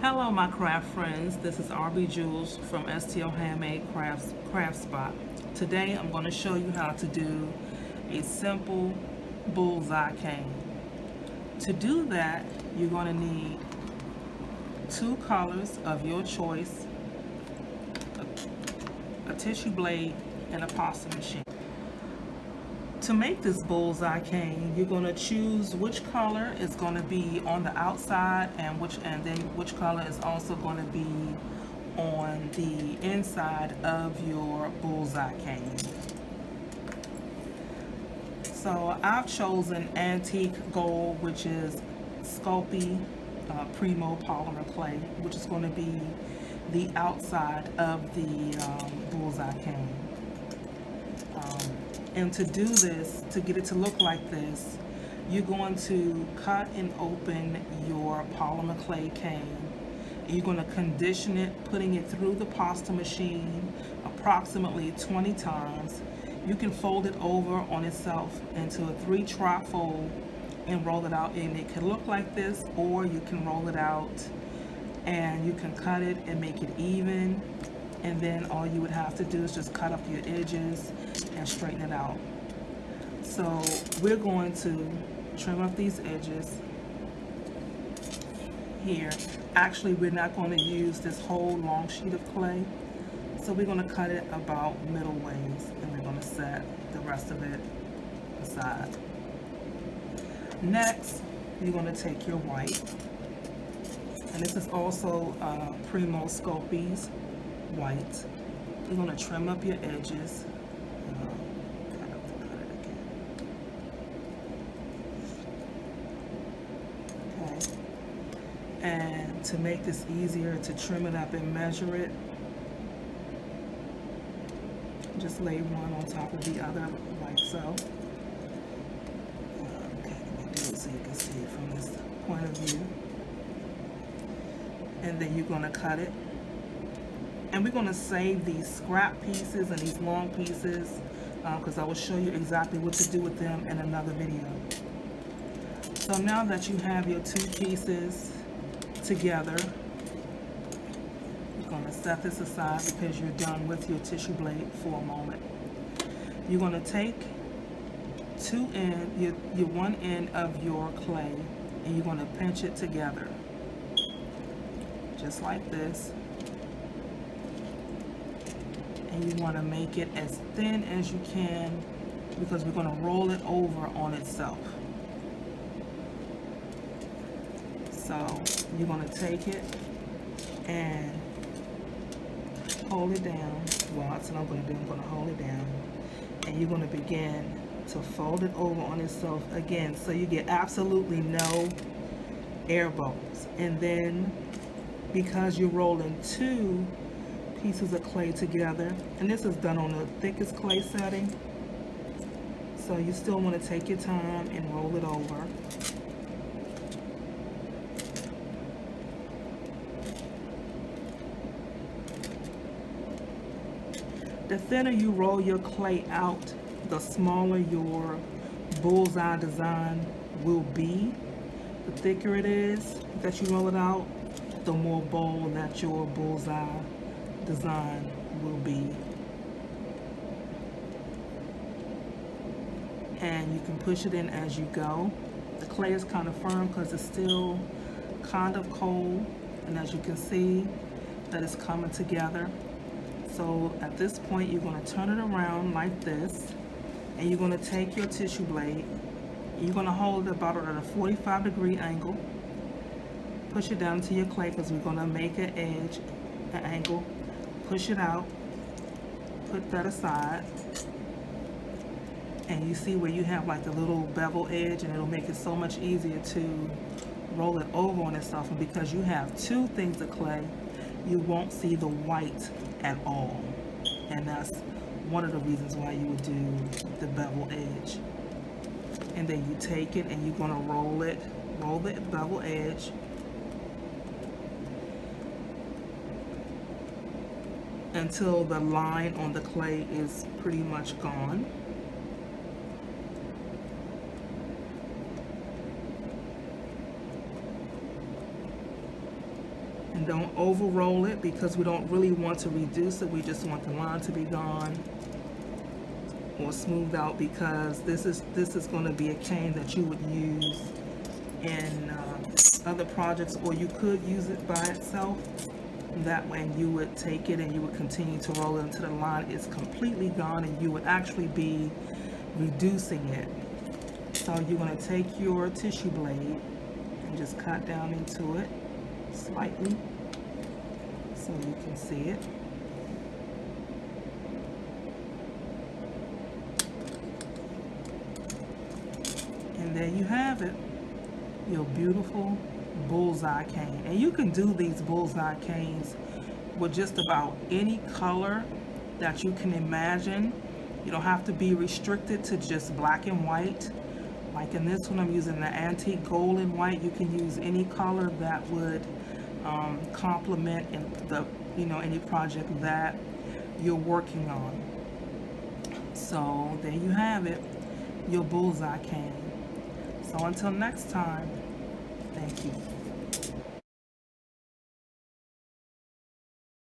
Hello my craft friends, this is RB Jules from STL Handmade Craft Spot. Today I'm going to show you how to do a simple bullseye cane. To do that, you're going to need two colors of your choice, a tissue blade, and a pasta machine. To make this bullseye cane, you're going to choose which color is going to be on the outside and then which color is also going to be on the inside of your bullseye cane. So I've chosen antique gold, which is Sculpey Primo polymer clay, which is going to be the outside of the bullseye cane. And to do this, to get it to look like this, you're going to cut and open your polymer clay cane. And you're going to condition it, putting it through the pasta machine approximately 20 times. You can fold it over on itself into a 3 trifold and roll it out, and it can look like this, or you can roll it out and you can cut it and make it even, and then all you would have to do is just cut up your edges and straighten it out. So we're going to trim up these edges here. Actually, we're not going to use this whole long sheet of clay, so we're going to cut it about middle ways, and we're going to set the rest of it aside. Next, you're going to take your white, and this is also Primo Sculpey's white. You're going to trim up your edges. Okay. And to make this easier to trim it up and measure it, just lay one on top of the other like so. Okay, let me do it so you can see it from this point of view. And then you're going to cut it. And we're going to save these scrap pieces and these long pieces because I will show you exactly what to do with them in another video. So now that you have your two pieces together, you're going to set this aside because you're done with your tissue blade for a moment. You're going to take your one end of your clay, and you're going to pinch it together just like this. And you want to make it as thin as you can because we're going to roll it over on itself. So you're going to take it and hold it down. Well, that's what I'm going to do. I'm going to hold it down, and you're going to begin to fold it over on itself again, so you get absolutely no air bubbles. And then, because you're rolling two pieces of clay together, and this is done on the thickest clay setting, so you still want to take your time and roll it over. The thinner you roll your clay out, the smaller your bullseye design will be. The thicker it is that you roll it out, the more bold that your bullseye design will be. And you can push it in as you go. The clay is kind of firm because it's still kind of cold, and as you can see that it's coming together. So at this point you're going to turn it around like this, and you're going to take your tissue blade, you're going to hold it about at a 45-degree angle, push it down to your clay because we're going to make an edge, an angle, push it out, put that aside, and you see where you have like the little bevel edge, and it'll make it so much easier to roll it over on itself. And because you have two things of clay, you won't see the white at all, and that's one of the reasons why you would do the bevel edge. And then you take it and you're going to roll the bevel edge until the line on the clay is pretty much gone. don't over roll it because we don't really want to reduce it. We just want the line to be gone or smoothed out, because this is going to be a cane that you would use in other projects, or you could use it by itself. That way you would take it and you would continue to roll it until the line is completely gone, and you would actually be reducing it. So you're going to take your tissue blade and just cut down into it slightly so you can see it. And there you have it, your beautiful bullseye cane. And you can do these bullseye canes with just about any color that you can imagine. You don't have to be restricted to just black and white. Like in this one, I'm using the antique gold and white. You can use any color that would complement in the any project that you're working on. So there you have it, your bullseye cane. So until next time, thank you.